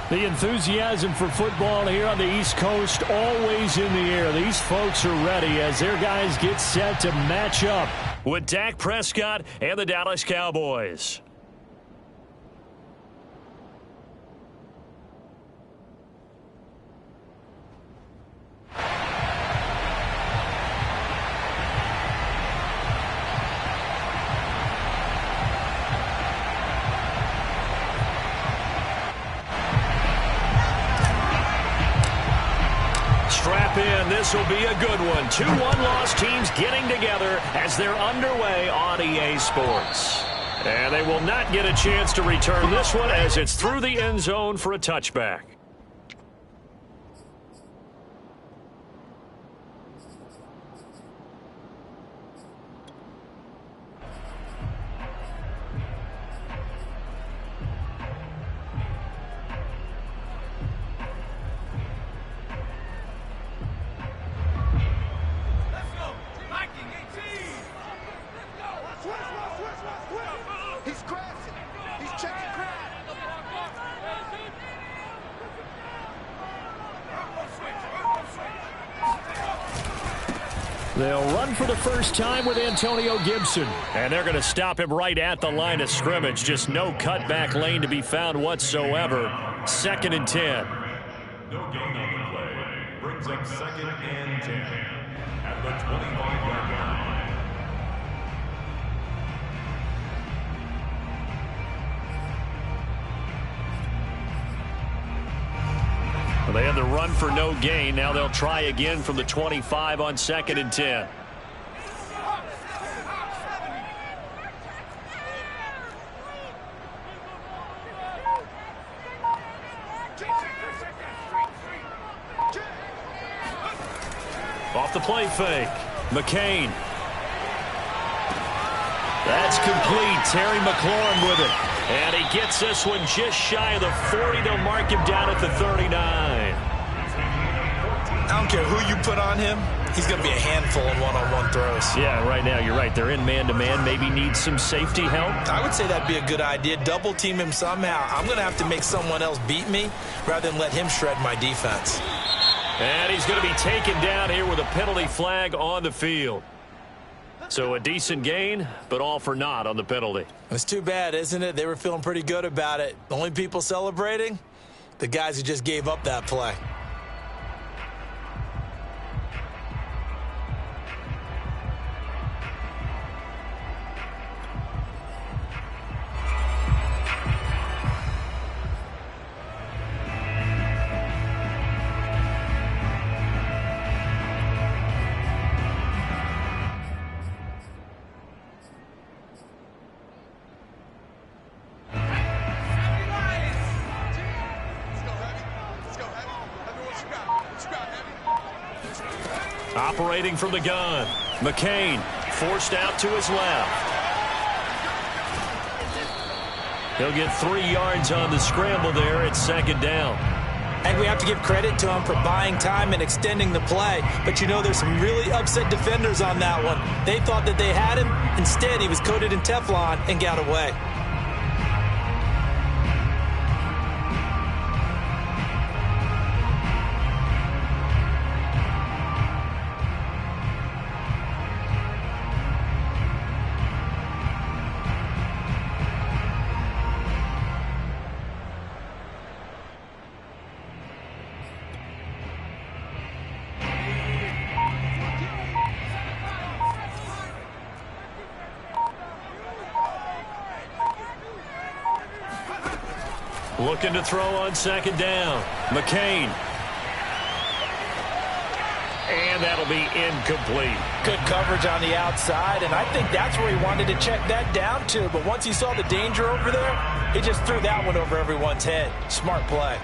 The enthusiasm for football here on the East Coast always in the air. These folks are ready as their guys get set to match up with Dak Prescott and the Dallas Cowboys. Strap in. This will be a good one. 2 one-loss teams getting together as they're underway on EA Sports. And they will not get a chance to return this one as it's through the end zone for a touchback. They'll run for the first time with Antonio Gibson. And they're going to stop him right at the line of scrimmage. Just no cutback lane to be found whatsoever. 2nd and 10. No gain on the play. Brings up 2nd and 10 at the 25-yard line. Well, they had the run for no gain. Now they'll try again from the 25 on 2nd and 10. Off the play fake. McCain. That's complete. Terry McLaurin with it. And he gets this one just shy of the 40. They'll mark him down at the 39. I don't care who you put on him. He's going to be a handful in one-on-one throws. Yeah, right now, you're right. They're in man-to-man. Maybe need some safety help. I would say that'd be a good idea. Double team him somehow. I'm going to have to make someone else beat me rather than let him shred my defense. And he's going to be taken down here with a penalty flag on the field. So a decent gain, but all for naught on the penalty. It's too bad, isn't it? They were feeling pretty good about it. The only people celebrating? The guys who just gave up that play. Operating from the gun. McCain forced out to his left. He'll get 3 yards on the scramble there at 2nd down. And we have to give credit to him for buying time and extending the play. But, you know, there's some really upset defenders on that one. They thought that they had him. Instead, he was coated in Teflon and got away. Looking to throw on 2nd down. McCain. And that'll be incomplete. Good coverage on the outside, and I think that's where he wanted to check that down to. But once he saw the danger over there, he just threw that one over everyone's head. Smart play.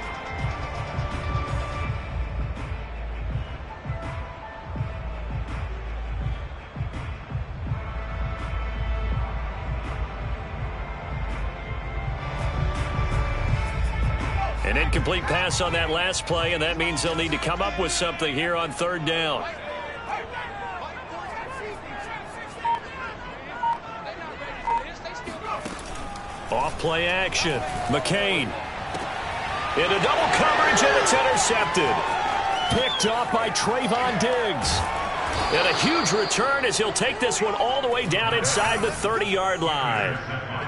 An incomplete pass on that last play, and that means they'll need to come up with something here on 3rd down. Off play action. McCain. Into double coverage, and it's intercepted. Picked off by Trayvon Diggs. And a huge return as he'll take this one all the way down inside the 30-yard line.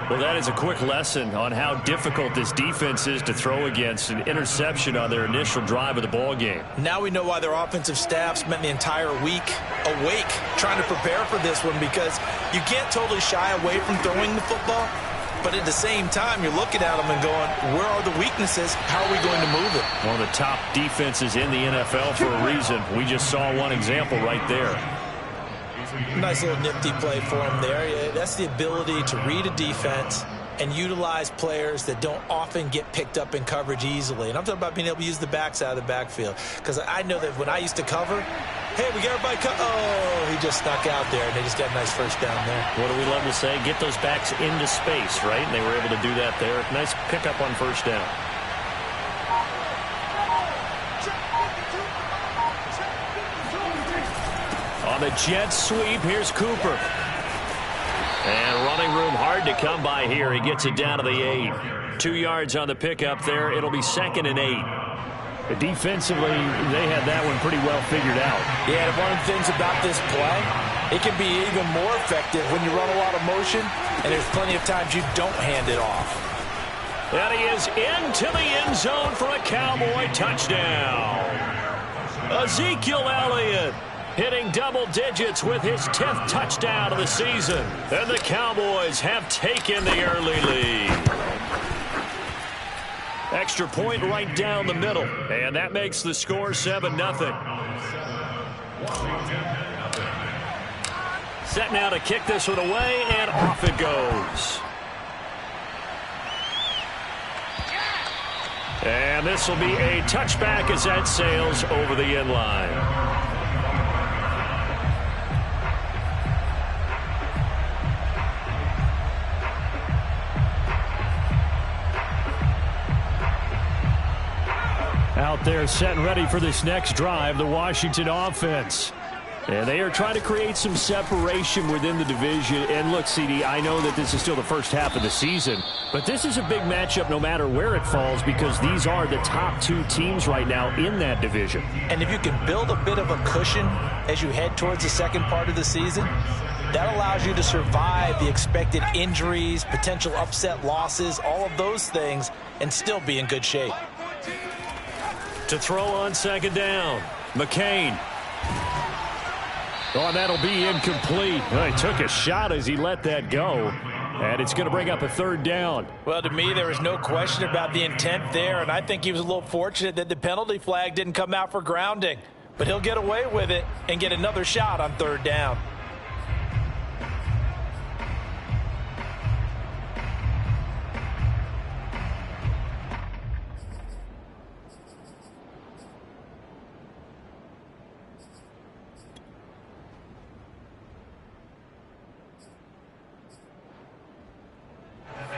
Well, that is a quick lesson on how difficult this defense is to throw against. An interception on their initial drive of the ball game. Now we know why their offensive staff spent the entire week awake trying to prepare for this one, because you can't totally shy away from throwing the football. But at the same time, you're looking at them and going, where are the weaknesses? How are we going to move it? One of the top defenses in the NFL for a reason. We just saw one example right there. Nice little nifty play for him there. Yeah, that's the ability to read a defense and utilize players that don't often get picked up in coverage easily. And I'm talking about being able to use the backside of the backfield. Because I know that when I used to cover, hey, we got everybody oh, he just snuck out there, and they just got a nice first down there. What do we love to say? Get those backs into space, right? And they were able to do that there. Nice pickup on first down. On the jet sweep, here's Cooper. And running room hard to come by here. He gets it down to the 8. 2 yards on the pickup there. It'll be 2nd and 8. Defensively, they had that one pretty well figured out. Yeah, one of the things about this play, it can be even more effective when you run a lot of motion, and there's plenty of times you don't hand it off. And he is into the end zone for a Cowboy touchdown. Ezekiel Elliott hitting double digits with his 10th touchdown of the season. And the Cowboys have taken the early lead. Extra point right down the middle. And that makes the score 7-0. Set now to kick this one away, and off it goes. And this will be a touchback as that sails over the end line. Out there set and ready for this next drive, the Washington offense. And they are trying to create some separation within the division. And look, CD, I know that this is still the first half of the season, but this is a big matchup no matter where it falls, because these are the top 2 teams right now in that division. And if you can build a bit of a cushion as you head towards the second part of the season, that allows you to survive the expected injuries, potential upset losses, all of those things, and still be in good shape. To throw on 2nd down, McCain. Oh, that'll be incomplete. Well, he took a shot as he let that go, and it's going to bring up a 3rd down. Well, to me, there was no question about the intent there, and I think he was a little fortunate that the penalty flag didn't come out for grounding. But he'll get away with it and get another shot on 3rd down.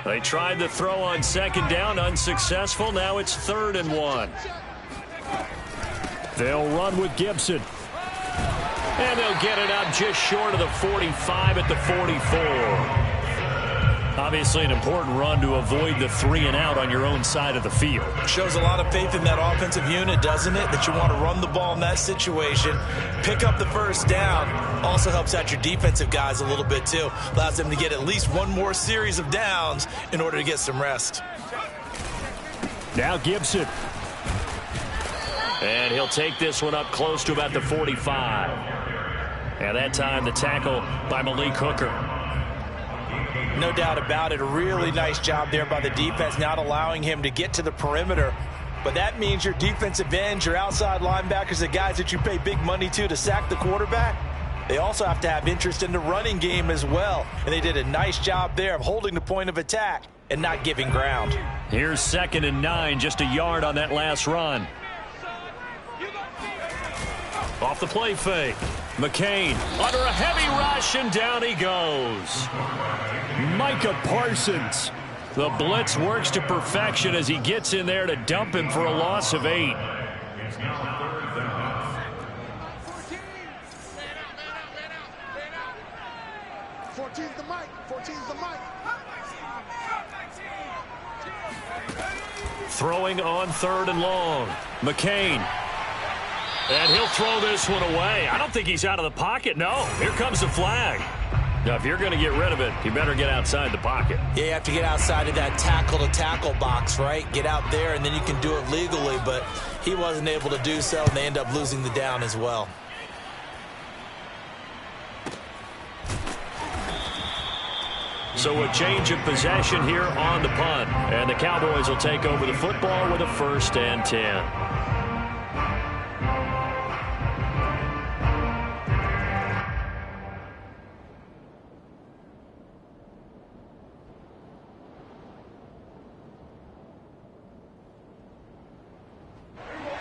They tried to throw on 2nd down, unsuccessful. Now it's 3rd and 1. They'll run with Gibson. And they'll get it up just short of the 45 at the 44. Obviously an important run to avoid the 3 and out on your own side of the field. Shows a lot of faith in that offensive unit, doesn't it? That you want to run the ball in that situation. Pick up the 1st down. Also helps out your defensive guys a little bit too. Allows them to get at least one more series of downs in order to get some rest. Now Gibson. And he'll take this one up close to about the 45. And that time the tackle by Malik Hooker. No doubt about it. A really nice job there by the defense, not allowing him to get to the perimeter. But that means your defensive ends, your outside linebackers, the guys that you pay big money to sack the quarterback, they also have to have interest in the running game as well. And they did a nice job there of holding the point of attack and not giving ground. Here's 2nd and 9, just a yard on that last run. Off the play fake. McCain under a heavy rush, and down he goes. Micah Parsons. The blitz works to perfection as he gets in there to dump him for a loss of 8. It's now 3rd down. 14's the mic. 14's the mic. throwing on 3rd and long. McCain. And he'll throw this one away. I don't think he's out of the pocket. No, here comes the flag. Now, if you're going to get rid of it, you better get outside the pocket. Yeah, you have to get outside of that tackle-to-tackle box, right? Get out there, and then you can do it legally, but he wasn't able to do so, and they end up losing the down as well. So a change of possession here on the punt, and the Cowboys will take over the football with a 1st and 10.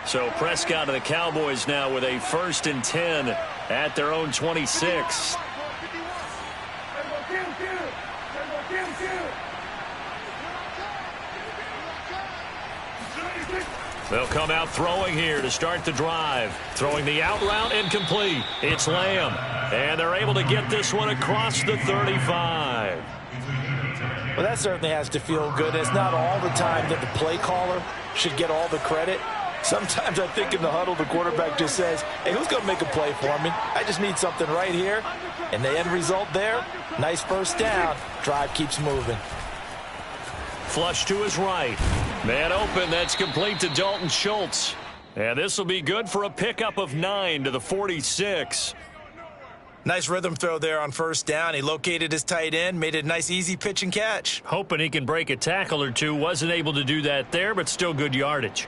So Prescott and the Cowboys now with a 1st and 10 at their own 26. They'll come out throwing here to start the drive. Throwing the out route incomplete. It's Lamb. And they're able to get this one across the 35. Well, that certainly has to feel good. It's not all the time that the play caller should get all the credit. Sometimes I think in the huddle, the quarterback just says, hey, who's going to make a play for me? I just need something right here. And the end result there, nice 1st down. Drive keeps moving. Flush to his right. Man open. That's complete to Dalton Schultz. And this will be good for a pickup of 9 to the 46. Nice rhythm throw there on 1st down. He located his tight end, made it a nice easy pitch and catch. Hoping he can break a tackle or two. Wasn't able to do that there, but still good yardage.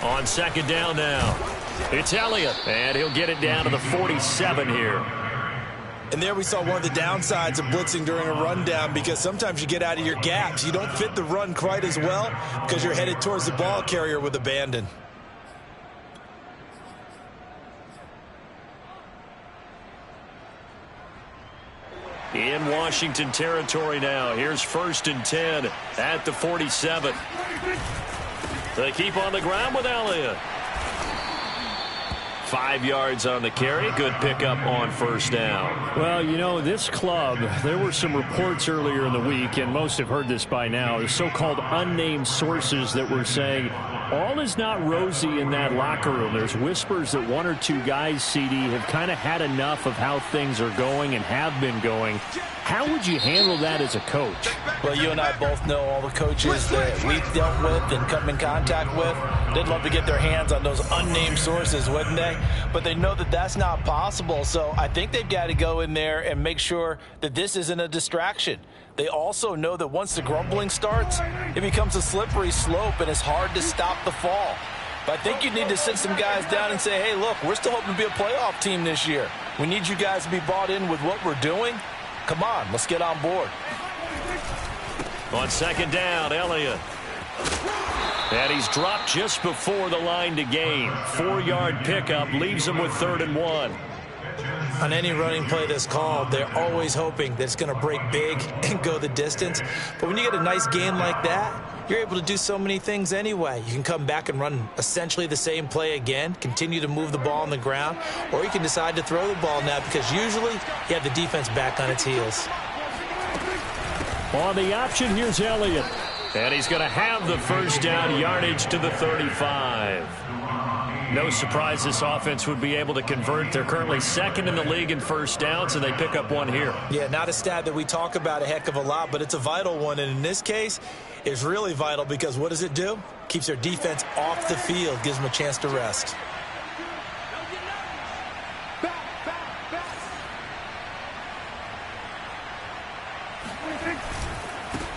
On 2nd down now, it's Elliott, and he'll get it down to the 47 here. And there we saw one of the downsides of blitzing during a rundown, because sometimes you get out of your gaps. You don't fit the run quite as well because you're headed towards the ball carrier with abandon. In Washington territory now. Here's 1st and 10 at the 47. They keep on the ground with Elliott. 5 yards on the carry. Good pickup on 1st down. Well, you know, this club, there were some reports earlier in the week, and most have heard this by now, the so-called unnamed sources that were saying all is not rosy in that locker room. There's whispers that 1 or 2 guys, CD, have kind of had enough of how things are going and have been going. How would you handle that as a coach? Well, you and I both know all the coaches that we've dealt with and come in contact with. They'd love to get their hands on those unnamed sources, wouldn't they? But they know that that's not possible, so I think they've got to go in there and make sure that this isn't a distraction. They also know that once the grumbling starts, it becomes a slippery slope and it's hard to stop the fall. But I think you need to sit some guys down and say, hey, look, we're still hoping to be a playoff team this year. We need you guys to be bought in with what we're doing. Come on, let's get on board. On 2nd down, Elliott. And he's dropped just before the line to gain. 4-yard pickup leaves him with 3rd and 1. On any running play that's called, they're always hoping that it's going to break big and go the distance. But when you get a nice gain like that, you're able to do so many things anyway. You can come back and run essentially the same play again, continue to move the ball on the ground, or you can decide to throw the ball now because usually you have the defense back on its heels. On the option, here's Elliott. And he's going to have the 1st down yardage to the 35. No surprise this offense would be able to convert. They're currently 2nd in the league in 1st downs, and they pick up 1 here. Yeah, not a stat that we talk about a heck of a lot, but it's a vital one. And in this case, it's really vital because what does it do? Keeps their defense off the field, gives them a chance to rest.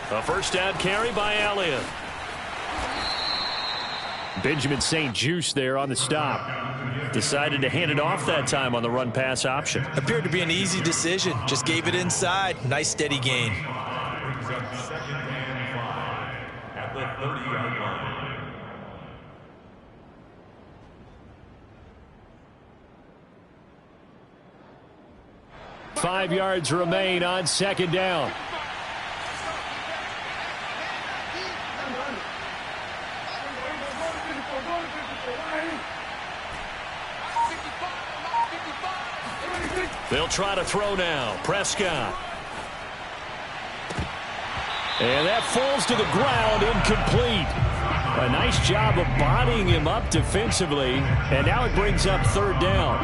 A 1st down carry by Elliott. Benjamin St. Juste there on the stop. Decided to hand it off that time on the run-pass option. Appeared to be an easy decision. Just gave it inside. Nice steady gain. Brings up 2nd and 5 at the 30-yard line. Five yards remain on 2nd down. They'll try to throw now. Prescott. And that falls to the ground, incomplete. A nice job of bodying him up defensively, and now it brings up third down.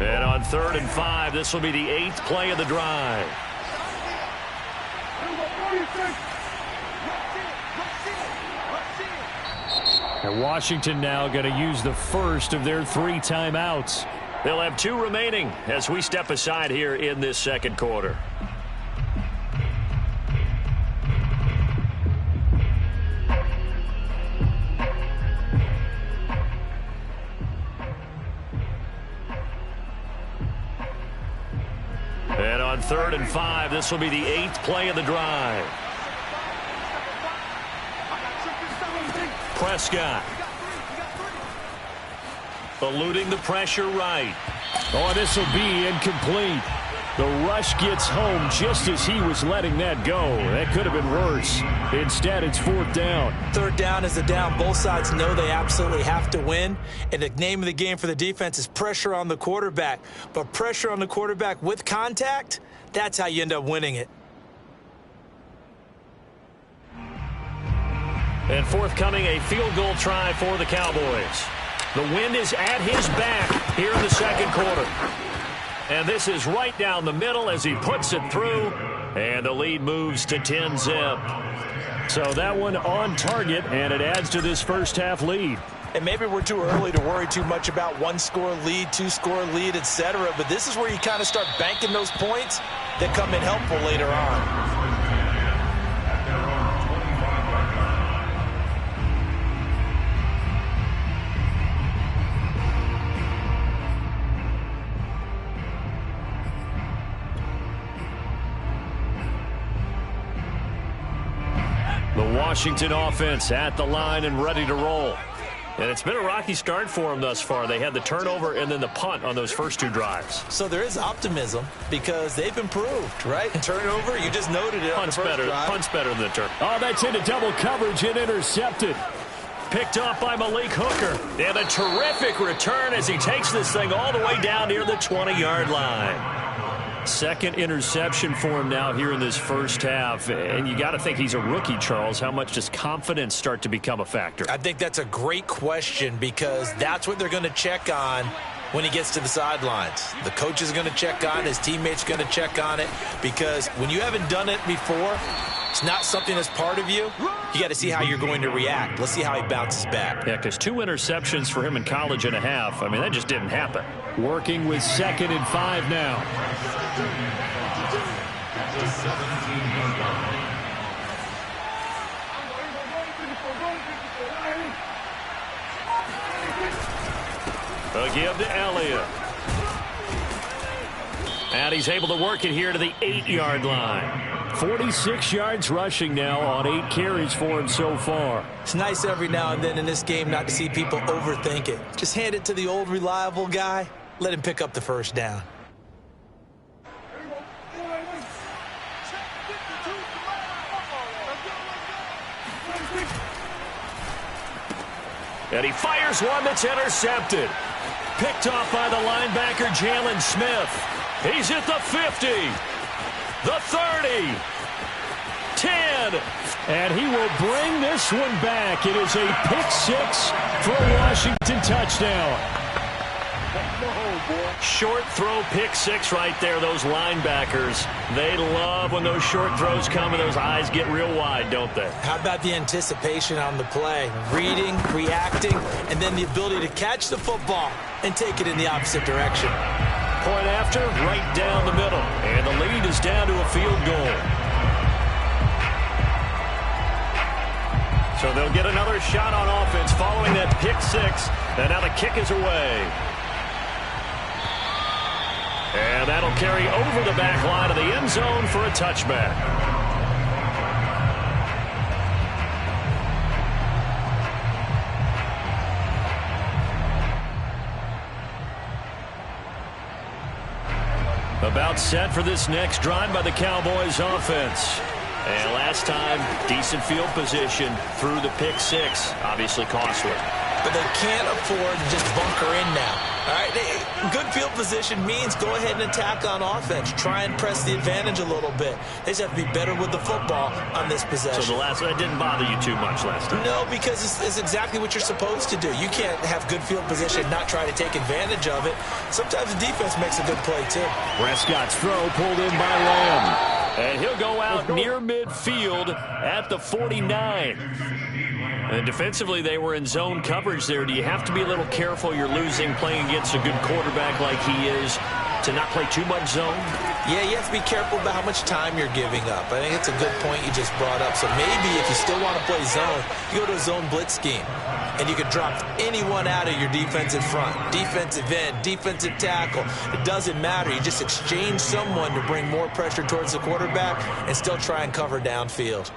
And on 3rd and 5, this will be the 8th play of the drive. And Washington now going to use the first of their 3 timeouts. They'll have 2 remaining as we step aside here in this second quarter. And on 3rd and 5, this will be the 8th play of the drive. Prescott. Eluding the pressure right. Oh, this will be incomplete. The rush gets home just as he was letting that go. That could have been worse. Instead, it's 4th down. 3rd down is a down. Both sides know they absolutely have to win. And the name of the game for the defense is pressure on the quarterback. But pressure on the quarterback with contact, that's how you end up winning it. And forthcoming, a field goal try for the Cowboys. The wind is at his back here in the second quarter. And this is right down the middle as he puts it through. And the lead moves to 10-zip. So that one on target, and it adds to this first half lead. And maybe we're too early to worry too much about 1-score lead, 2-score lead, etc. But this is where you kind of start banking those points that come in helpful later on. The Washington offense at the line and ready to roll. And it's been a rocky start for them thus far. They had the turnover and then the punt on those first 2 drives. So there is optimism because they've improved, right? Turnover, you just noted it. Punt's better than the turn. Oh, that's into double coverage and intercepted. Picked off by Malik Hooker. And a terrific return as he takes this thing all the way down near the 20-yard line. Second interception for him now here in this first half. And you got to think he's a rookie, Charles. How much does confidence start to become a factor? I think that's a great question because that's what they're going to check on when he gets to the sidelines. The coach is going to check on it. His teammates are going to check on it because when you haven't done it before, it's not something that's part of you. You got to see how you're going to react. Let's see how he bounces back. Yeah, because 2 interceptions for him in college and a half. I mean, that just didn't happen. Working with 2nd and 5 now. A give to Elliott. And he's able to work it here to the 8-yard line. 46 yards rushing now on 8 carries for him so far. It's nice every now and then in this game not to see people overthink it. Just hand it to the old reliable guy. Let him pick up the first down. And he fires one that's intercepted. Picked off by the linebacker, Jalen Smith. He's at the 50, the 30, 10. And he will bring this one back. It is a pick-6 for a Washington touchdown. Short throw pick-6 right there. Those linebackers, they love when those short throws come and those eyes get real wide, don't they? How about the anticipation on the play? Reading, reacting, and then the ability to catch the football and take it in the opposite direction. Point after, right down the middle. And the lead is down to a field goal. So they'll get another shot on offense following that pick-6. And now the kick is away. And that'll carry over the back line of the end zone for a touchback. About set for this next drive by the Cowboys offense. And last time, decent field position through the pick six. Obviously costly. But they can't afford to just bunker in now. All right, good field position means go ahead and attack on offense. Try and press the advantage a little bit. They just have to be better with the football on this possession. So that didn't bother you too much last time? No, because it's exactly what you're supposed to do. You can't have good field position and not try to take advantage of it. Sometimes the defense makes a good play, too. Prescott's throw pulled in by Lamb. And he'll go out near midfield at the 49. And defensively, they were in zone coverage there. Do you have to be a little careful? You're losing playing against a good quarterback like he is to not play too much zone? Yeah, you have to be careful about how much time you're giving up. I think it's a good point you just brought up. So maybe if you still want to play zone, you go to a zone blitz scheme. And you can drop anyone out of your defensive front. Defensive end, defensive tackle. It doesn't matter. You just exchange someone to bring more pressure towards the quarterback and still try and cover downfield.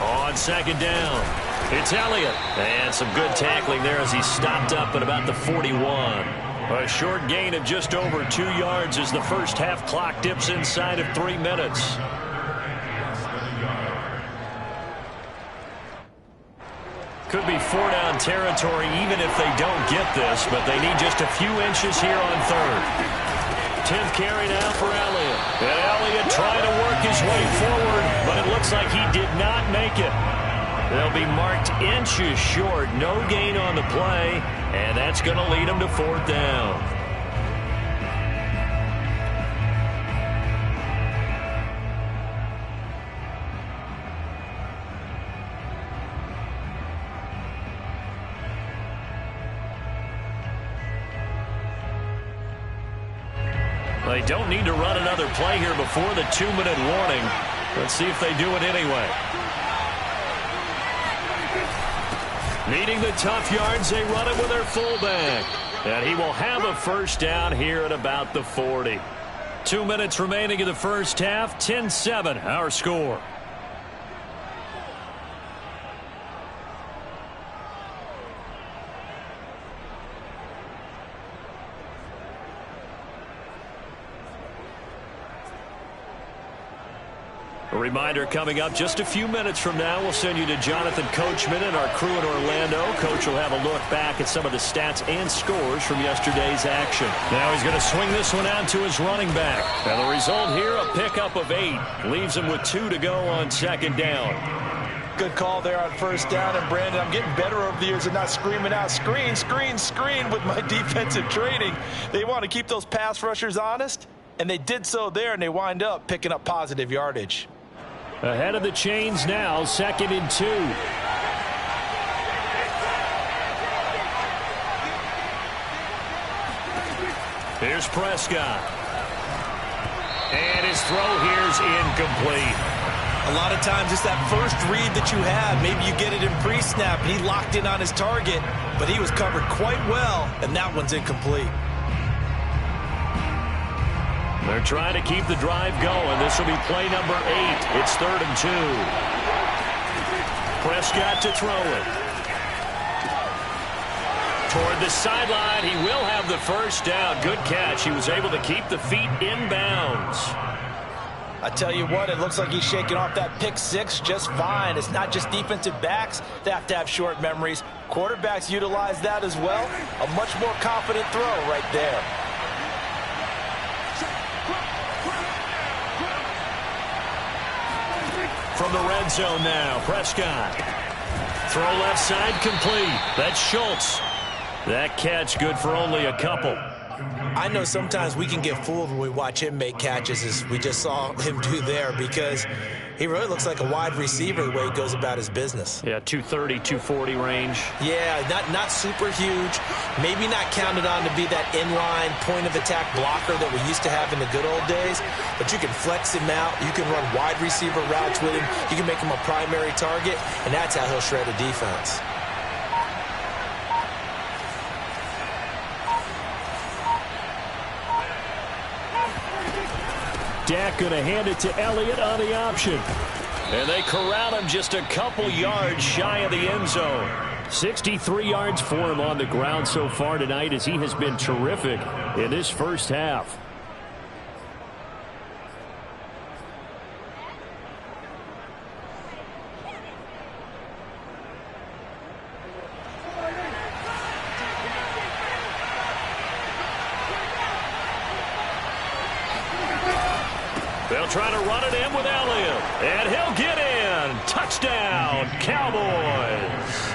On second down, it's Elliott. And some good tackling there as he stopped up at about the 41. A short gain of just over 2 yards as the first half clock dips inside of 3 minutes. Could be 4-down territory even if they don't get this, but they need just a few inches here on third. 10th carry now for Elliott. And Elliott trying to work his way forward, but it looks like he did not make it. They'll be marked inches short. No gain on the play, and that's going to lead them to 4th down. They don't need to run another play here before the 2-minute warning. Let's see if they do it anyway. Needing the tough yards, they run it with their fullback. And he will have a first down here at about the 40. 2 minutes remaining in the first half. 10-7, our score. A reminder coming up just a few minutes from now, we'll send you to Jonathan Coachman and our crew in Orlando. Coach will have a look back at some of the stats and scores from yesterday's action. Now he's going to swing this one out to his running back. And the result here, a pickup of 8. Leaves him with 2 to go on second down. Good call there on first down. And, Brandon, I'm getting better over the years and not screaming out, screen, screen, screen with my defensive training. They want to keep those pass rushers honest, and they did so there, and they wind up picking up positive yardage. Ahead of the chains now, 2nd and 2. Here's Prescott. And his throw here's incomplete. A lot of times it's that first read that you have. Maybe you get it in pre-snap, and he locked in on his target, but he was covered quite well, and that one's incomplete. They're trying to keep the drive going. This will be play number 8. It's 3rd and 2. Prescott to throw it. Toward the sideline, he will have the first down. Good catch. He was able to keep the feet in bounds. I tell you what, it looks like he's shaking off that pick 6 just fine. It's not just defensive backs that have to have short memories. Quarterbacks utilize that as well. A much more confident throw right there. From the red zone now, Prescott. Throw left side complete. That's Schultz. That catch good for only a couple. I know sometimes we can get fooled when we watch him make catches, as we just saw him do there, because he really looks like a wide receiver the way he goes about his business. Yeah, 230, 240 range. Yeah, not super huge. Maybe not counted on to be that inline point-of-attack blocker that we used to have in the good old days, but you can flex him out. You can run wide receiver routes with him. You can make him a primary target, and that's how he'll shred a defense. Dak going to hand it to Elliott on the option. And they corral him just a couple yards shy of the end zone. 63 yards for him on the ground so far tonight, as he has been terrific in this first half. They'll try to run it in with Elliott, and he'll get in. Touchdown, Cowboys.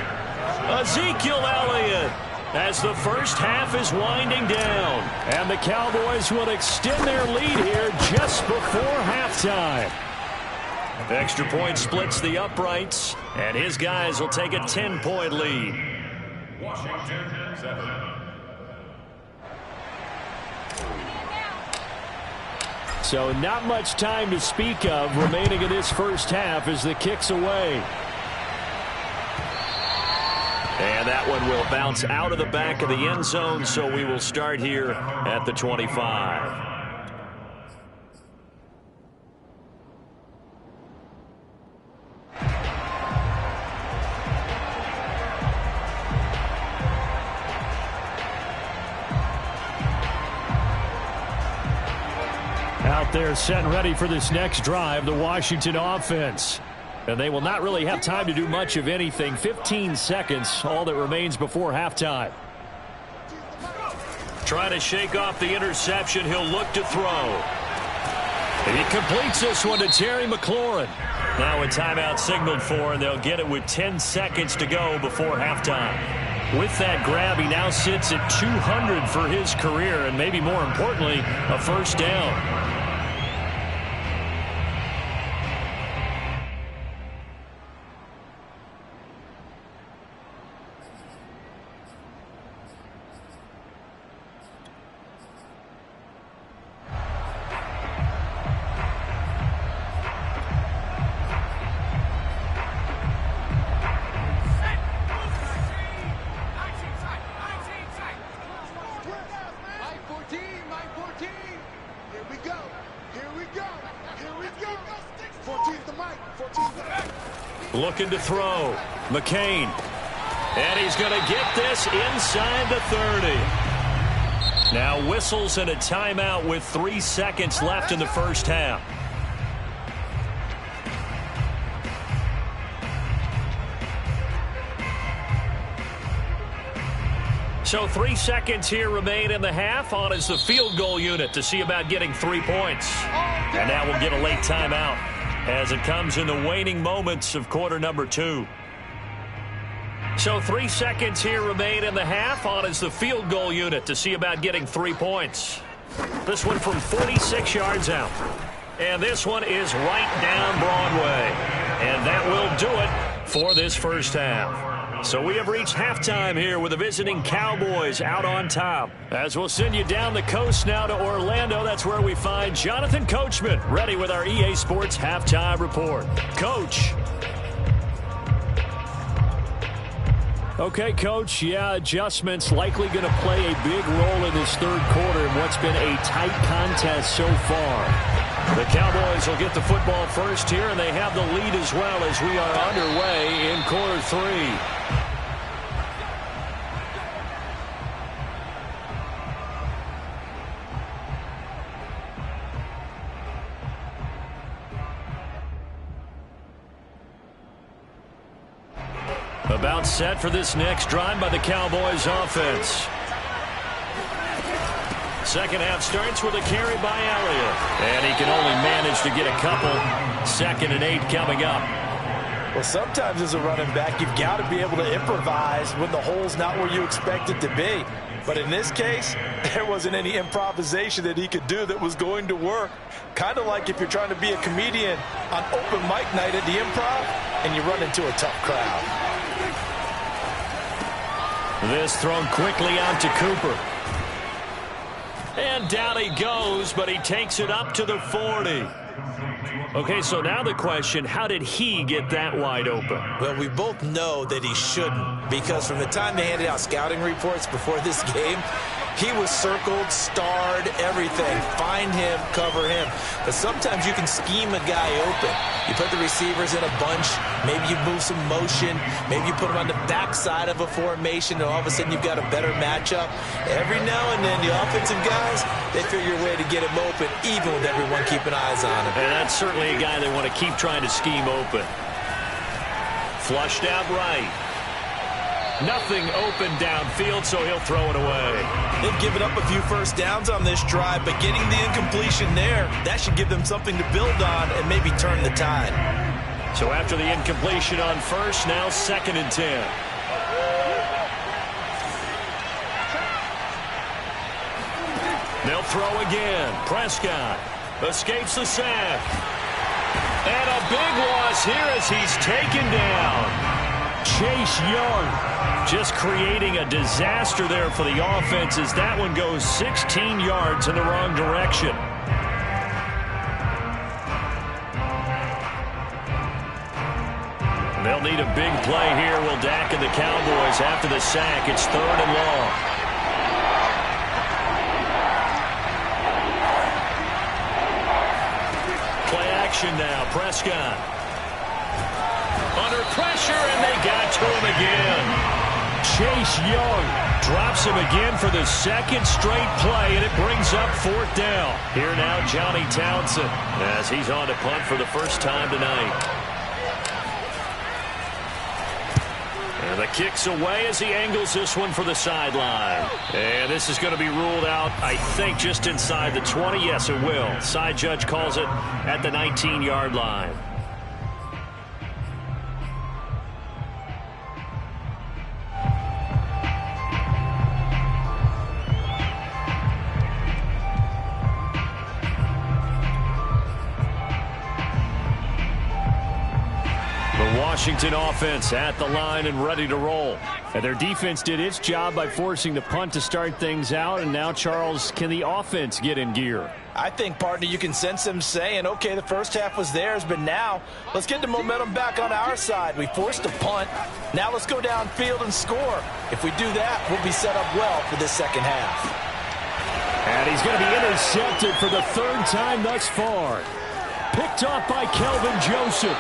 Ezekiel Elliott, as the first half is winding down. And the Cowboys will extend their lead here just before halftime. Extra point splits the uprights, and his guys will take a 10-point lead. Washington 7. So not much time to speak of remaining in this first half as the kick's away. And that one will bounce out of the back of the end zone, so we will start here at the 25. Out there set and ready for this next drive, the Washington offense. And they will not really have time to do much of anything. 15 seconds, all that remains before halftime. Trying to shake off the interception. He'll look to throw. And he completes this one to Terry McLaurin. Now a timeout signaled for, and they'll get it with 10 seconds to go before halftime. With that grab, he now sits at 200 for his career, and maybe more importantly, a first down. Looking to throw. McCain. And he's going to get this inside the 30. Now whistles and a timeout with 3 seconds left in the first half. So 3 seconds here remain in the half. On is the field goal unit to see about getting 3 points. And now we'll get a late timeout as it comes in the waning moments of quarter number 2. So 3 seconds here remain in the half. On is the field goal unit to see about getting 3 points. This one from 46 yards out. And this one is right down Broadway. And that will do it for this first half. So we have reached halftime here with the visiting Cowboys out on top. As we'll send you down the coast now to Orlando, that's where we find Jonathan Coachman ready with our EA Sports Halftime Report. Coach. Okay, Coach, yeah, adjustments likely going to play a big role in this third quarter in what's been a tight contest so far. The Cowboys will get the football first here, and they have the lead as well as we are underway in quarter 3. About set for this next drive by the Cowboys offense. Second half starts with a carry by Elliott. And he can only manage to get a couple. 2nd and 8 coming up. Well, sometimes as a running back, you've got to be able to improvise when the hole's not where you expect it to be. But in this case, there wasn't any improvisation that he could do that was going to work. Kind of like if you're trying to be a comedian on open mic night at the Improv and you run into a tough crowd. This thrown quickly out to Cooper. And down he goes, but he takes it up to the 40. Okay, so now the question, how did he get that wide open? Well, we both know that he shouldn't, because from the time they handed out scouting reports before this game, he was circled, starred, everything. Find him, cover him. But sometimes you can scheme a guy open. You put the receivers in a bunch. Maybe you move some motion. Maybe you put them on the backside of a formation, and all of a sudden you've got a better matchup. Every now and then, the offensive guys, they figure a way to get him open, even with everyone keeping eyes on him. And that's certainly a guy they want to keep trying to scheme open. Flushed out right. Nothing open downfield, so he'll throw it away. They've given up a few first downs on this drive, but getting the incompletion there, that should give them something to build on and maybe turn the tide. So after the incompletion on first, now 2nd and 10. They'll throw again. Prescott escapes the sack. And a big loss here as he's taken down. Chase Young just creating a disaster there for the offense as that one goes 16 yards in the wrong direction. They'll need a big play here. Will Dak and the Cowboys after the sack. It's 3rd and long. Play action now. Prescott. Under pressure, and they got to him again. Chase Young drops him again for the 2nd straight play, and it brings up 4th down. Here now, Johnny Townsend, as he's on to punt for the first time tonight. And the kick's away as he angles this one for the sideline. And this is going to be ruled out, I think, just inside the 20. Yes, it will. Side judge calls it at the 19-yard line. Washington offense at the line and ready to roll. And their defense did its job by forcing the punt to start things out. And now, Charles, can the offense get in gear? I think, partner, you can sense them saying, okay, the first half was theirs, but now let's get the momentum back on our side. We forced a punt. Now let's go downfield and score. If we do that, we'll be set up well for this second half. And he's going to be intercepted for the 3rd time thus far. Picked off by Kelvin Joseph.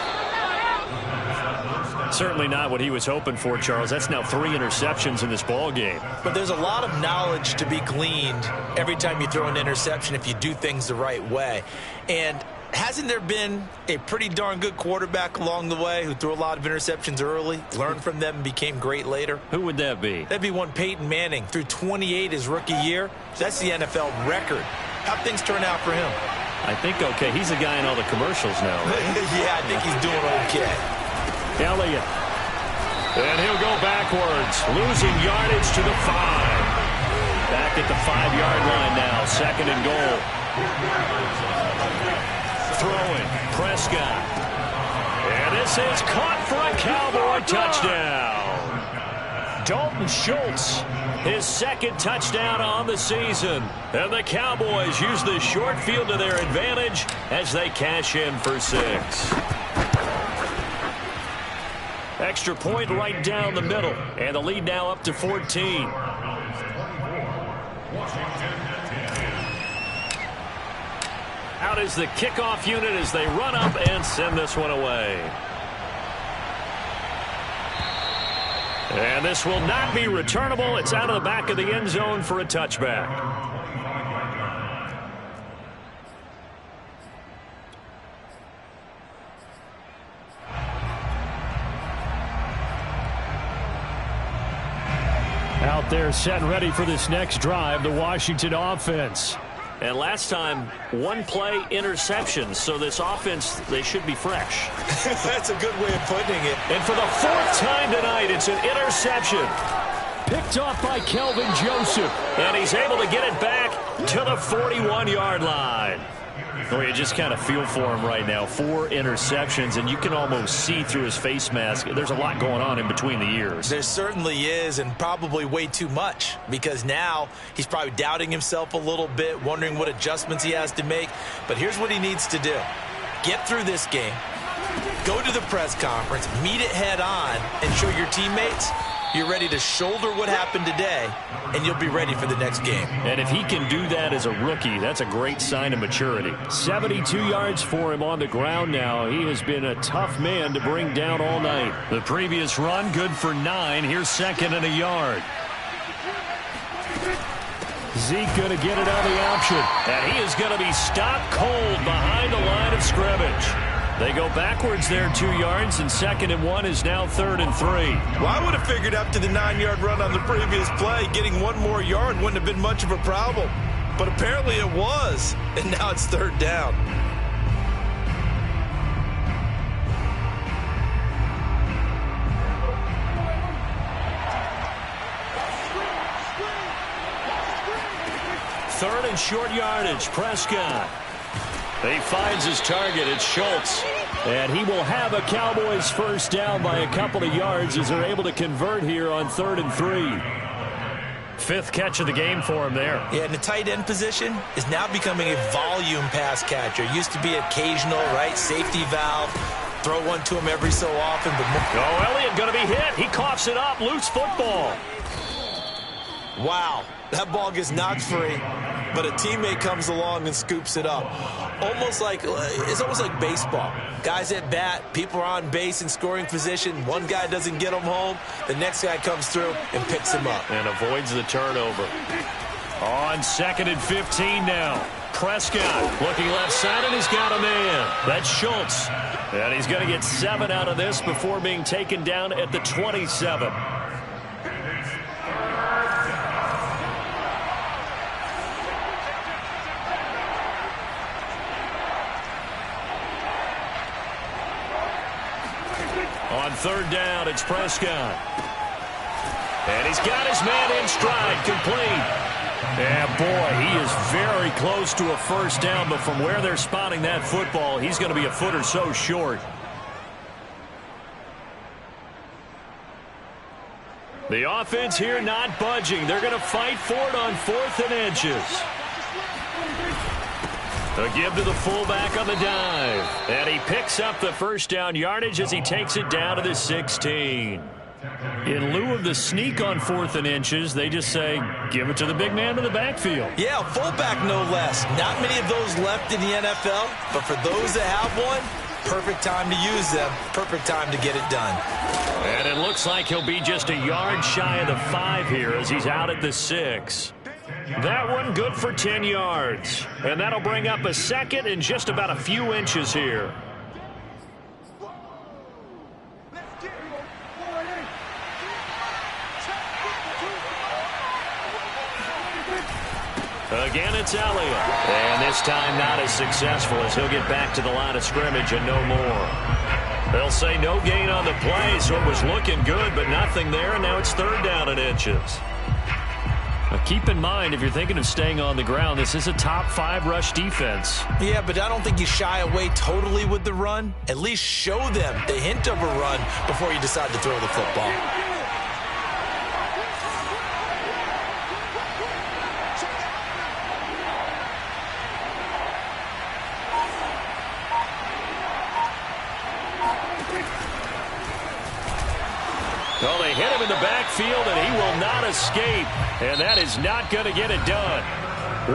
Certainly not what he was hoping for, Charles. That's now 3 interceptions in this ball game. But there's a lot of knowledge to be gleaned every time you throw an interception if you do things the right way. And hasn't there been a pretty darn good quarterback along the way who threw a lot of interceptions early, learned from them, and became great later? Who would that be? That'd be one Peyton Manning. Threw 28 his rookie year. That's the NFL record. How'd things turn out for him? I think okay. He's a guy in all the commercials now. Yeah, I think he's doing okay. Elliott. And he'll go backwards, losing yardage to the 5. Back at the 5-yard line now, 2nd and goal. Throwing, Prescott. And this is caught for a Cowboy touchdown. Dalton Schultz, his 2nd touchdown on the season. And the Cowboys use the short field to their advantage as they cash in for 6. Extra point right down the middle. And the lead now up to 14. Out is the kickoff unit as they run up and send this one away. And this will not be returnable. It's out of the back of the end zone for a touchback. Out there set and ready for this next drive, the Washington offense. And last time, 1 play interception, so this offense, they should be fresh. That's a good way of putting it. And for the 4th time tonight, it's an interception. Picked off by Kelvin Joseph. And he's able to get it back to the 41-yard line. Well, you just kind of feel for him right now. 4 interceptions, and you can almost see through his face mask. There's a lot going on in between the ears. There certainly is, and probably way too much, because now he's probably doubting himself a little bit, wondering what adjustments he has to make. But here's what he needs to do. Get through this game, go to the press conference, meet it head on, and show your teammates You're ready to shoulder what happened today, and you'll be ready for the next game. And if he can do that as a rookie, that's a great sign of maturity. 72 yards for him on the ground now. He has been a tough man to bring down all night. The previous run, good for 9. Here's 2nd and a yard. Zeke going to get it on the option. And he is going to be stopped cold behind the line of scrimmage. They go backwards there 2 yards, and 2nd and 1 is now 3rd and 3. Well, I would have figured after the 9-yard run on the previous play, getting 1 more yard wouldn't have been much of a problem. But apparently it was, and now it's 3rd down. Third and short yardage, Prescott. He finds his target. It's Schultz. And he will have a Cowboys first down by a couple of yards as they're able to convert here on 3rd and 3. 5th catch of the game for him there. Yeah, and the tight end position is now becoming a volume pass catcher. Used to be occasional, right? Safety valve. Throw one to him every so often. But Elliott going to be hit. He coughs it up. Loose football. Wow. That ball gets knocked free, but a teammate comes along and scoops it up. It's almost like baseball. Guys at bat, people are on base in scoring position. One guy doesn't get him home. The next guy comes through and picks him up. And avoids the turnover. On 2nd and 15 now. Prescott looking left side, and he's got a man. That's Schultz. And he's going to get 7 out of this before being taken down at the 27. On 3rd down, it's Prescott. And he's got his man in stride, complete. And boy, he is very close to a first down, but from where they're spotting that football, he's going to be a foot or so short. The offense here not budging. They're going to fight for it on 4th and inches. A give to the fullback on the dive. And he picks up the first down yardage as he takes it down to the 16. In lieu of the sneak on 4th and inches, they just say, give it to the big man in the backfield. Yeah, fullback no less. Not many of those left in the NFL, but for those that have one, perfect time to use them. Perfect time to get it done. And it looks like he'll be just a yard shy of the 5 here as he's out at the 6. That one good for 10 yards. And that'll bring up a 2nd and just about a few inches here. Again, it's Elliott. And this time not as successful as he'll get back to the line of scrimmage and no more. They'll say no gain on the play, so it was looking good, but nothing there, and now it's 3rd down and inches. Now keep in mind, if you're thinking of staying on the ground, this is a top 5 rush defense. Yeah, but I don't think you shy away totally with the run. At least show them the hint of a run before you decide to throw the football. Well, they hit him in the backfield, and he will not escape. And that is not going to get it done.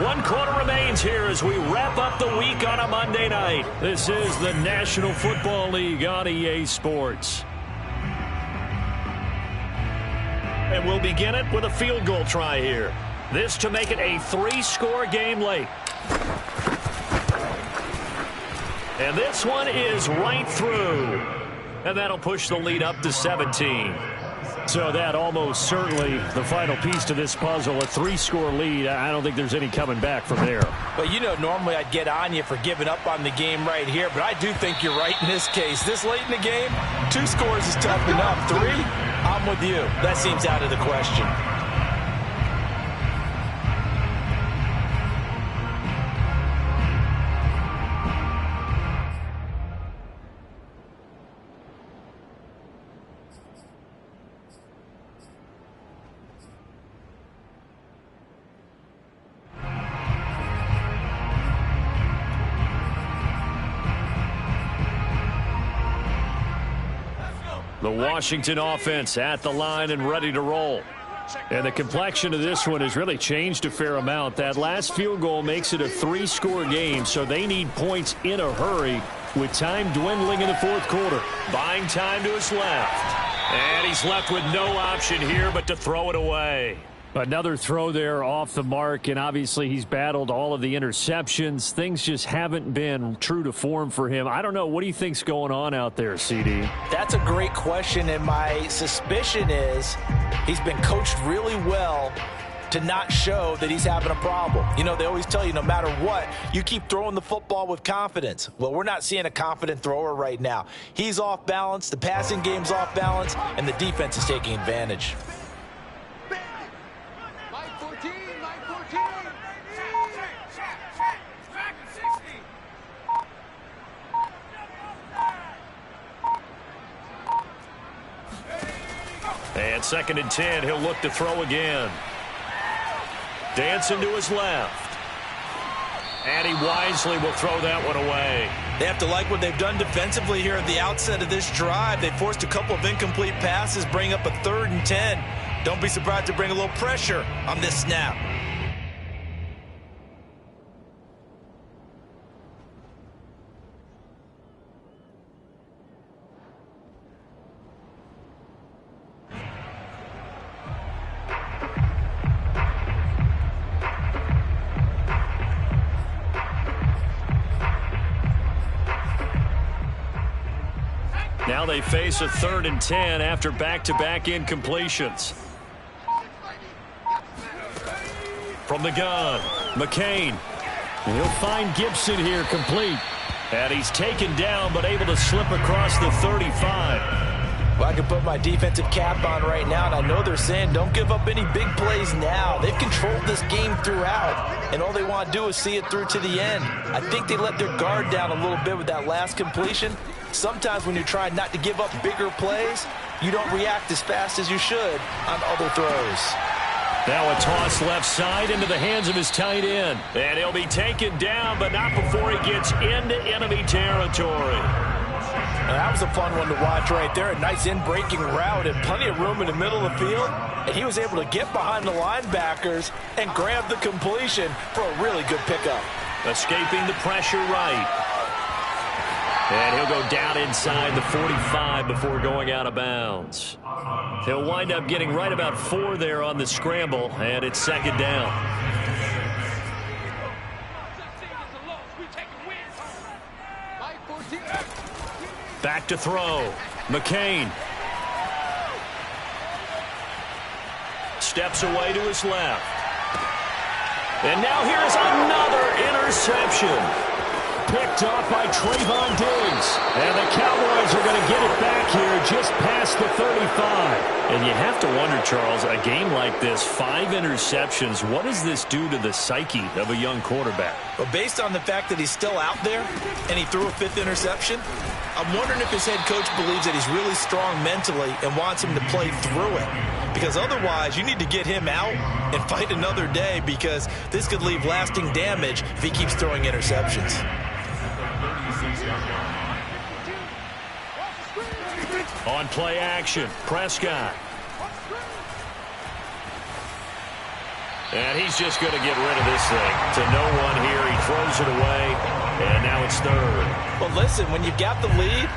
1 quarter remains here as we wrap up the week on a Monday night. This is the National Football League on EA Sports. And we'll begin it with a field goal try here. This to make it a 3-score game late. And this one is right through. And that'll push the lead up to 17. So that almost certainly the final piece to this puzzle, a 3-score lead. I don't think there's any coming back from there. Well, you know, normally I'd get on you for giving up on the game right here, but I do think you're right in this case. This late in the game, 2 scores is tough enough. 3, I'm with you. That seems out of the question. The Washington offense at the line and ready to roll. And the complexion of this one has really changed a fair amount. That last field goal makes it a 3-score game, so they need points in a hurry with time dwindling in the fourth quarter. Buying time to his left. And he's left with no option here but to throw it away. Another throw there off the mark, and obviously he's battled all of the interceptions. Things just haven't been true to form for him. I don't know. What do you think's going on out there, CD? That's a great question, and my suspicion is he's been coached really well to not show that he's having a problem. You know, they always tell you no matter what, you keep throwing the football with confidence. Well, we're not seeing a confident thrower right now. He's off balance, the passing game's off balance, and the defense is taking advantage. And 2nd and 10, he'll look to throw again. Dancing to his left. And he wisely will throw that one away. They have to like what they've done defensively here at the outset of this drive. They forced a couple of incomplete passes, bring up a 3rd and 10. Don't be surprised to bring a little pressure on this snap. Now they face a 3rd and 10 after back-to-back incompletions. From the gun, McCain. He'll find Gibson here complete. And he's taken down but able to slip across the 35. Well, I can put my defensive cap on right now, and I know they're saying don't give up any big plays now. They've controlled this game throughout, and all they want to do is see it through to the end. I think they let their guard down a little bit with that last completion. Sometimes when you're trying not to give up bigger plays, you don't react as fast as you should on other throws. Now a toss left side into the hands of his tight end. And he'll be taken down, but not before he gets into enemy territory. Now, that was a fun one to watch right there. A nice in-breaking route and plenty of room in the middle of the field. And he was able to get behind the linebackers and grab the completion for a really good pickup. Escaping the pressure right. And he'll go down inside the 45 before going out of bounds. He'll wind up getting right about 4 there on the scramble, and it's 2nd down. Back to throw. McCain. Steps away to his left. And now here's another interception. Picked off by Trayvon Diggs. And the Cowboys are going to get it back here just past the 35. And you have to wonder, Charles, a game like this, 5 interceptions, what does this do to the psyche of a young quarterback? Well, based on the fact that he's still out there and he threw a 5th interception, I'm wondering if his head coach believes that he's really strong mentally and wants him to play through it. Because otherwise, you need to get him out and fight another day, because this could leave lasting damage if he keeps throwing interceptions. On play action, Prescott. And he's just going to get rid of this thing. To no one here, he throws it away, and now it's 3rd. Well, listen, when you've got the lead,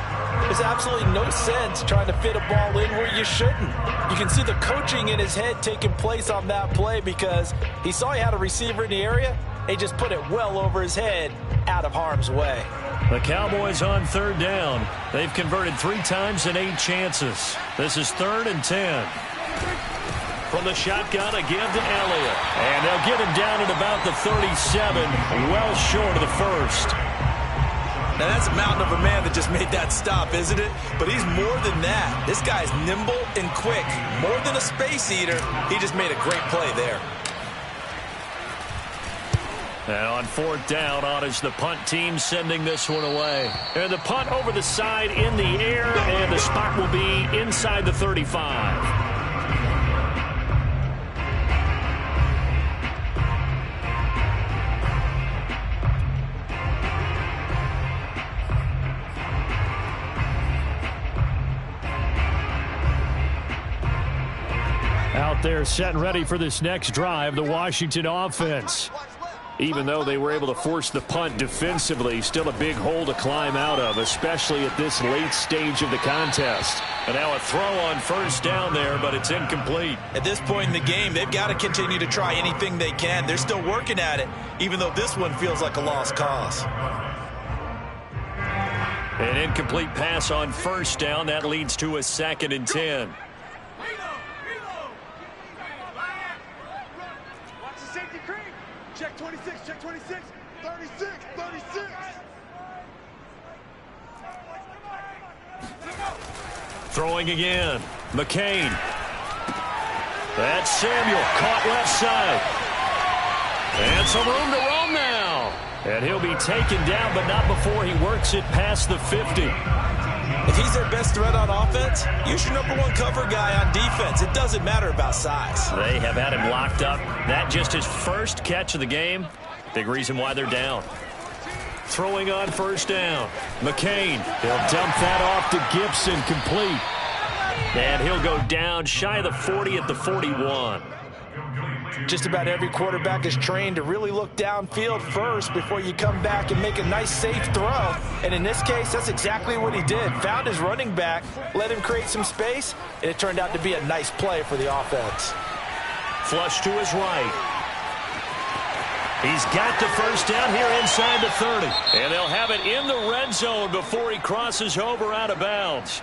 there's absolutely no sense trying to fit a ball in where you shouldn't. You can see the coaching in his head taking place on that play, because he saw he had a receiver in the area. He just put it well over his head, out of harm's way. The Cowboys on 3rd down. They've converted 3 times in 8 chances. This is 3rd and 10. From the shotgun again to Elliott. And they'll get him down at about the 37, well short of the 1st. Now, that's a mountain of a man that just made that stop, isn't it? But he's more than that. This guy's nimble and quick. More than a space eater, he just made a great play there. And on 4th down, on is the punt team sending this one away. And the punt over the side in the air, and the spot will be inside the 35. they're set and ready for this next drive, the Washington offense. Even though they were able to force the punt defensively, still a big hole to climb out of, especially at this late stage of the contest. And now a throw on first down there, but it's incomplete. At this point in the game, they've got to continue to try anything they can. They're still working at it, even though this one feels like a lost cause. An incomplete pass on first down. That leads to a 2nd and 10. Watch the safety creep. Check 26, check 26. 36, 36. Throwing again. McCain. That's Samuel. Caught left side. And some room to roam now. And he'll be taken down, but not before he works it past the 50. If he's their best threat on offense, use your #1 cover guy on defense. It doesn't matter about size. They have had him locked up. That just his first catch of the game. Big reason why they're down. Throwing on first down. McCain. He'll dump that off to Gibson, complete. And he'll go down shy of the 40 at the 41. Just about every quarterback is trained to really look downfield first before you come back and make a nice, safe throw. And in this case, that's exactly what he did. Found his running back, let him create some space, and it turned out to be a nice play for the offense. Flush to his right. He's got the first down here inside the 30. And they'll have it in the red zone before he crosses over out of bounds.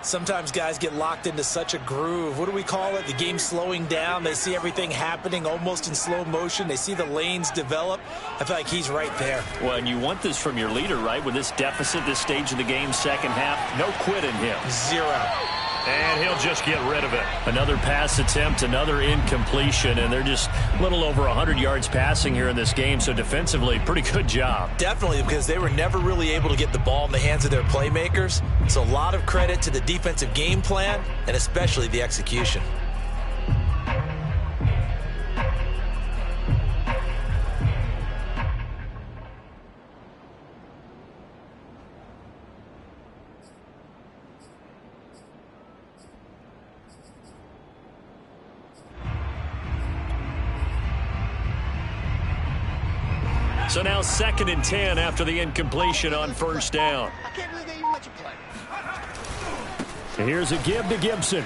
Sometimes guys get locked into such a groove. What do we call it? The game slowing down. They see everything happening almost in slow motion. They see the lanes develop. I feel like he's right there. Well, and you want this from your leader, right? With this deficit, this stage of the game, second half, no quit in him. Zero. And he'll just get rid of it. Another pass attempt, another incompletion, and they're just a little over 100 yards passing here in this game, so defensively, pretty good job. Definitely, because they were never really able to get the ball in the hands of their playmakers. So a lot of credit to the defensive game plan, and especially the execution. So now 2nd and 10 after the incompletion on first down. I can't believe they even let you play. And here's a give to Gibson.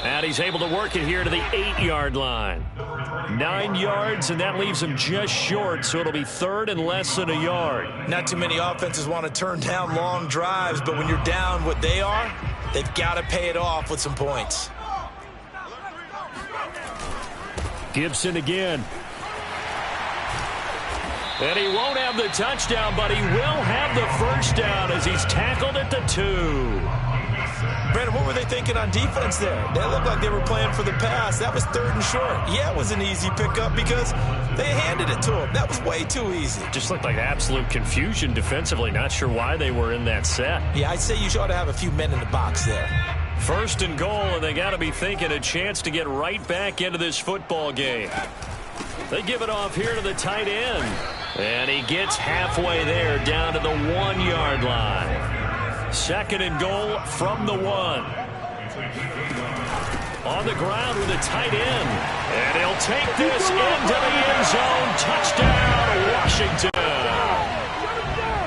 And he's able to work it here to the 8-yard line. 9 yards, and that leaves him just short, so it'll be 3rd and less than a yard. Not too many offenses want to turn down long drives, but when you're down what they are, they've got to pay it off with some points. Gibson again. And he won't have the touchdown, but he will have the first down as he's tackled at the 2. Brandon, what were they thinking on defense there? They looked like they were playing for the pass. That was 3rd and short. Yeah, it was an easy pickup because they handed it to him. That was way too easy. Just looked like absolute confusion defensively. Not sure why they were in that set. Yeah, I'd say you ought to have a few men in the box there. 1st and goal, and they got to be thinking a chance to get right back into this football game. They give it off here to the tight end. And he gets halfway there, down to the 1-yard line. 2nd and goal from the 1. On the ground with a tight end. And he'll take this into the end zone. Touchdown, Washington.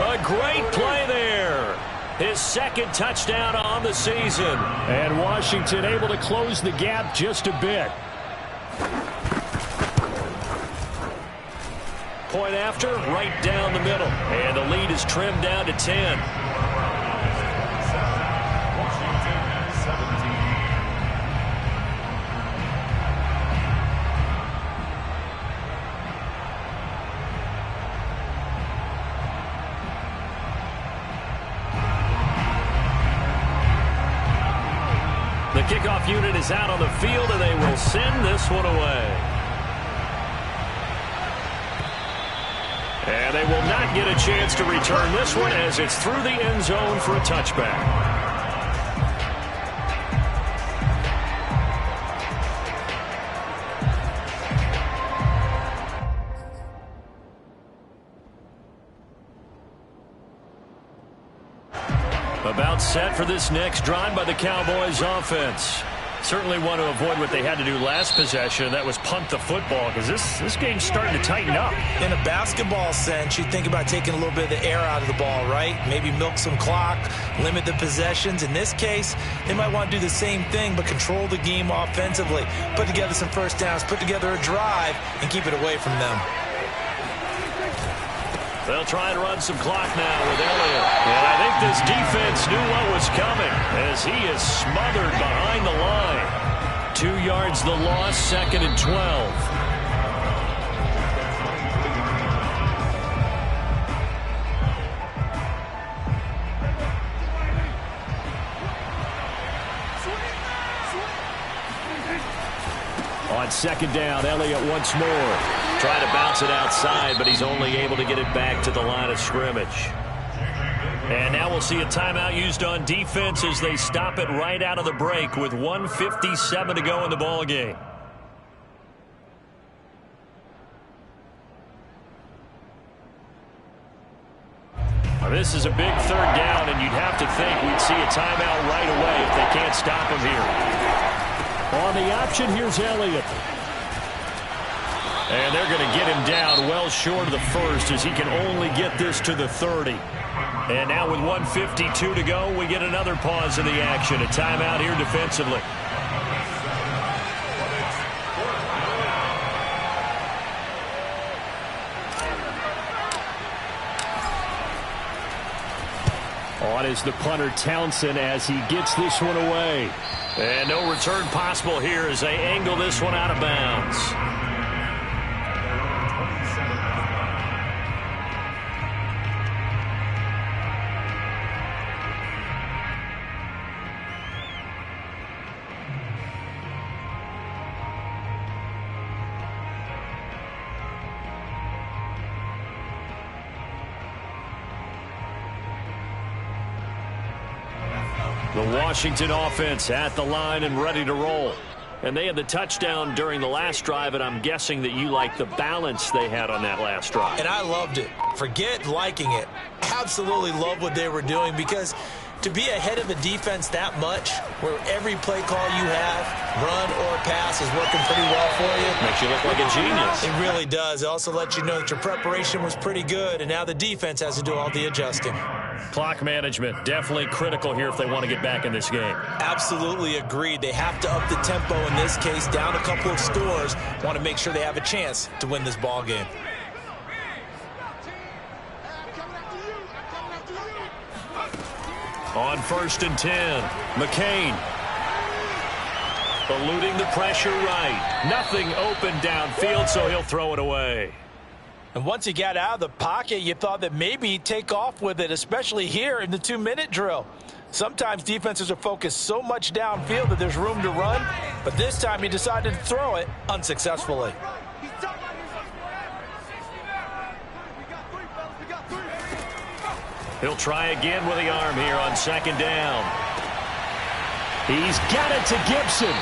A great play there. His 2nd touchdown on the season. And Washington able to close the gap just a bit. Point after, right down the middle. And the lead is trimmed down to 10. The kickoff unit is out on the field, and they will send this one away. And they will not get a chance to return this one as it's through the end zone for a touchback. About set for this next drive by the Cowboys offense. Certainly want to avoid what they had to do last possession. That was punt the football, because this game's starting to tighten up. In a basketball sense, you think about taking a little bit of the air out of the ball, right? Maybe milk some clock, limit the possessions. In this case, they might want to do the same thing, but control the game offensively. Put together some first downs, put together a drive, and keep it away from them. They'll try and run some clock now with Elliott. And I think this defense knew what was coming as he is smothered behind the line. 2 yards the loss, 2nd and 12. On 2nd down, Elliott once more. Trying to bounce it outside, but he's only able to get it back to the line of scrimmage. And now we'll see a timeout used on defense as they stop it right out of the break with 1:57 to go in the ball game. Now this is a big 3rd down, and you'd have to think we'd see a timeout right away if they can't stop him here. On the option, here's Elliott. And they're going to get him down well short of the 1st as he can only get this to the 30. And now with 1:52 to go, we get another pause in the action. A timeout here defensively. On is the punter Townsend as he gets this one away. And no return possible here as they angle this one out of bounds. The Washington offense at the line and ready to roll. And they had the touchdown during the last drive, and I'm guessing that you like the balance they had on that last drive. And I loved it. Forget liking it. Absolutely love what they were doing, because to be ahead of a defense that much, where every play call you have, run or pass, is working pretty well for you. Makes you look like a genius. It really does. It also lets you know that your preparation was pretty good, and now the defense has to do all the adjusting. Clock management, definitely critical here if they want to get back in this game. Absolutely agreed. They have to up the tempo in this case, down a couple of scores. Want to make sure they have a chance to win this ball game. On 1st and 10, McCain. Eluding the pressure right. Nothing open downfield, so he'll throw it away. And once he got out of the pocket, you thought that maybe he'd take off with it, especially here in the 2-minute drill. Sometimes defenses are focused so much downfield that there's room to run, but this time he decided to throw it unsuccessfully. He'll try again with the arm here on 2nd down. He's got it to Gibson.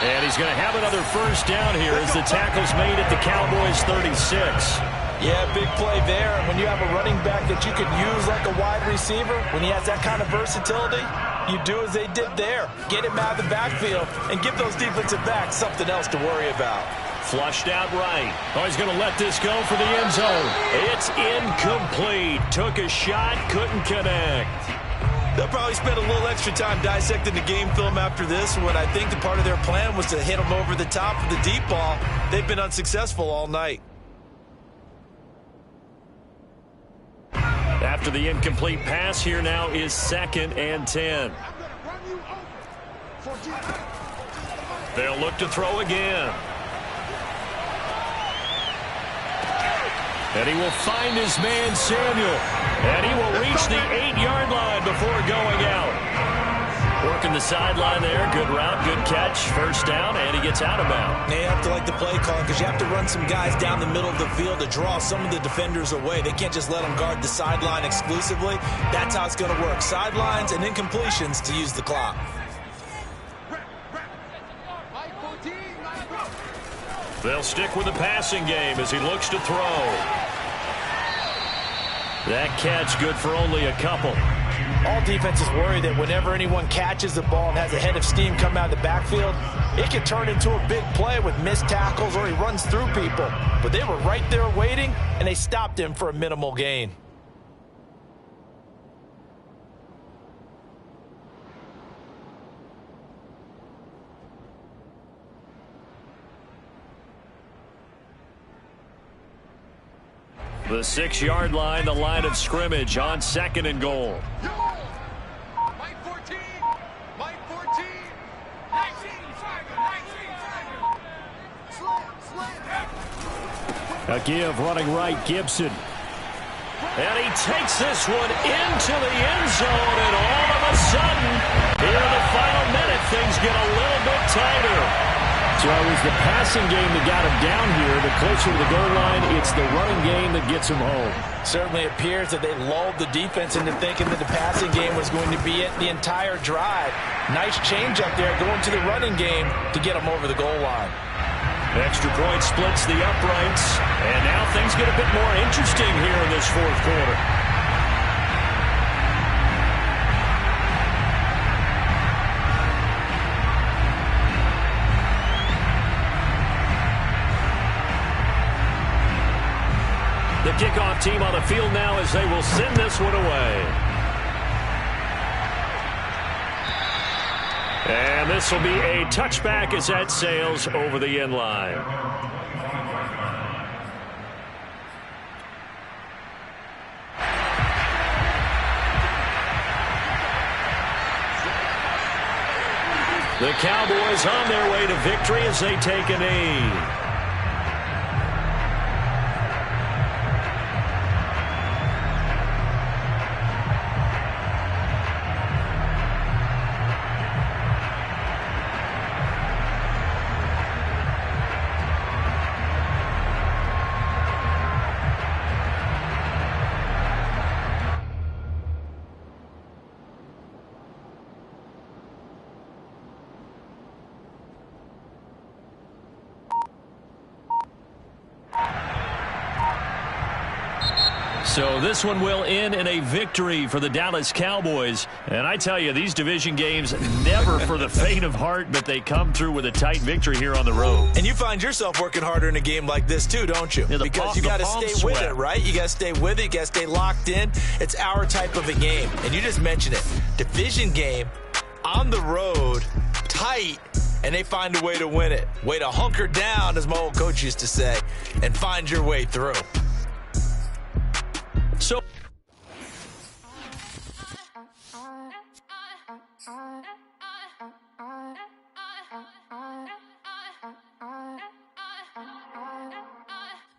And he's going to have another first down here as the tackle's made at the Cowboys 36. Yeah, big play there. When you have a running back that you could use like a wide receiver, when he has that kind of versatility, you do as they did there. Get him out of the backfield and give those defensive backs something else to worry about. Flushed out right. Oh, he's going to let this go for the end zone. It's incomplete. Took a shot, couldn't connect. They'll probably spend a little extra time dissecting the game film after this, when I think the part of their plan was to hit them over the top of the deep ball. They've been unsuccessful all night. After the incomplete pass, here now is 2nd and 10. They'll look to throw again. And he will find his man, Samuel. And he will reach the 8-yard line before going out. Working the sideline there. Good route, good catch. First down, and he gets out of bounds. They have to like the play call, because you have to run some guys down the middle of the field to draw some of the defenders away. They can't just let them guard the sideline exclusively. That's how it's going to work. Sidelines and incompletions to use the clock. They'll stick with the passing game as he looks to throw. That catch good for only a couple. All defenses worry that whenever anyone catches the ball and has a head of steam come out of the backfield, it can turn into a big play with missed tackles or he runs through people. But they were right there waiting, and they stopped him for a minimal gain. The 6-yard line, the line of scrimmage on 2nd and goal. Mike 14. Mike 14. 19. Slam. A give running right, Gibson. And he takes this one into the end zone, and all of a sudden, here in the final minute, things get a little bit tighter. So it was the passing game that got him down here. The closer to the goal line, it's the running game that gets him home. Certainly appears that they lulled the defense into thinking that the passing game was going to be it the entire drive. Nice change up there going to the running game to get him over the goal line. Extra point splits the uprights, and now things get a bit more interesting here in this 4th quarter. The kickoff team on the field now as they will send this one away. And this will be a touchback as that sails over the end line. The Cowboys on their way to victory as they take a knee. So this one will end in a victory for the Dallas Cowboys. And I tell you, these division games never for the faint of heart, but they come through with a tight victory here on the road. And you find yourself working harder in a game like this too, don't you? Yeah, because you got to stay with it, right? You got to stay with it. You got to stay locked in. It's our type of a game. And you just mentioned it. Division game, on the road, tight, and they find a way to win it. Way to hunker down, as my old coach used to say, and find your way through. So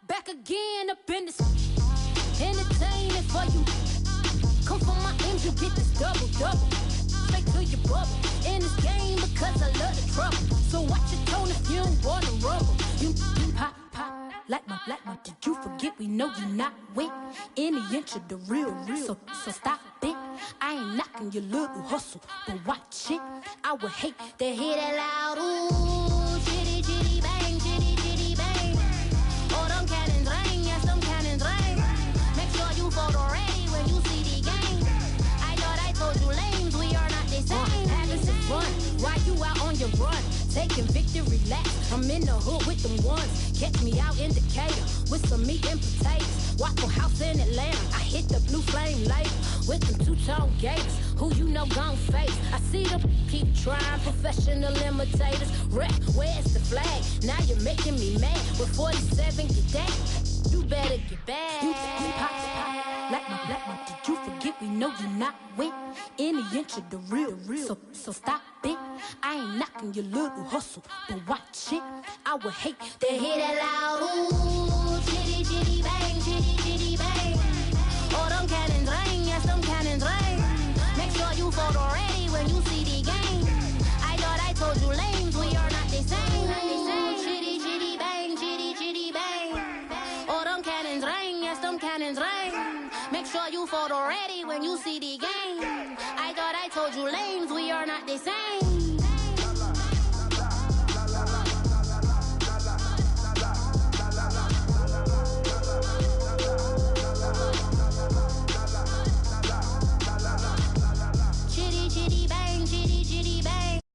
back again up in this entertaining for you. Come for my ends, you get this double. Straight to your bubble. In this game because I love the trouble. So watch your tone if you don't wanna rumble. You pop. Like my, did you forget we know you're not with any inch of the real. So stop it. I ain't knocking your little hustle, but watch it. I would hate to hear that loud ooh, chitty chitty bang, chitty chitty bang. Oh, them cannons ring, yes, them cannons ring. Make sure you photo ready when you see the game. I thought I told you lames, we are not the same. Having some fun while you out on your run. Taking victory laps, I'm in the hood with them ones. Catch me out in Decatur with some meat and potatoes. Waffle House in Atlanta, I hit the blue flame later with them two-tone gators. Who you know gon' face? I see them keep trying, professional imitators. Rep, where's the flag? Now you're making me mad. With 47, get that. You better get back. You pop. Like my, did you forget we know you're not with any inch of the real. So stop it. I ain't knocking your little hustle, but watch it. I would hate to hear that loud ooh, chitty chitty bang, chitty chitty bang. Oh, them cannons ring, yes, them cannons ring. Make sure you photo ready when you see the game. I thought I told you lames, we are not the same. Chitty chitty bang, chitty chitty bang. Oh, them cannons ring, yes, them cannons ring. Make sure you photo ready when you see the game. I thought I told you lames, we are not the same.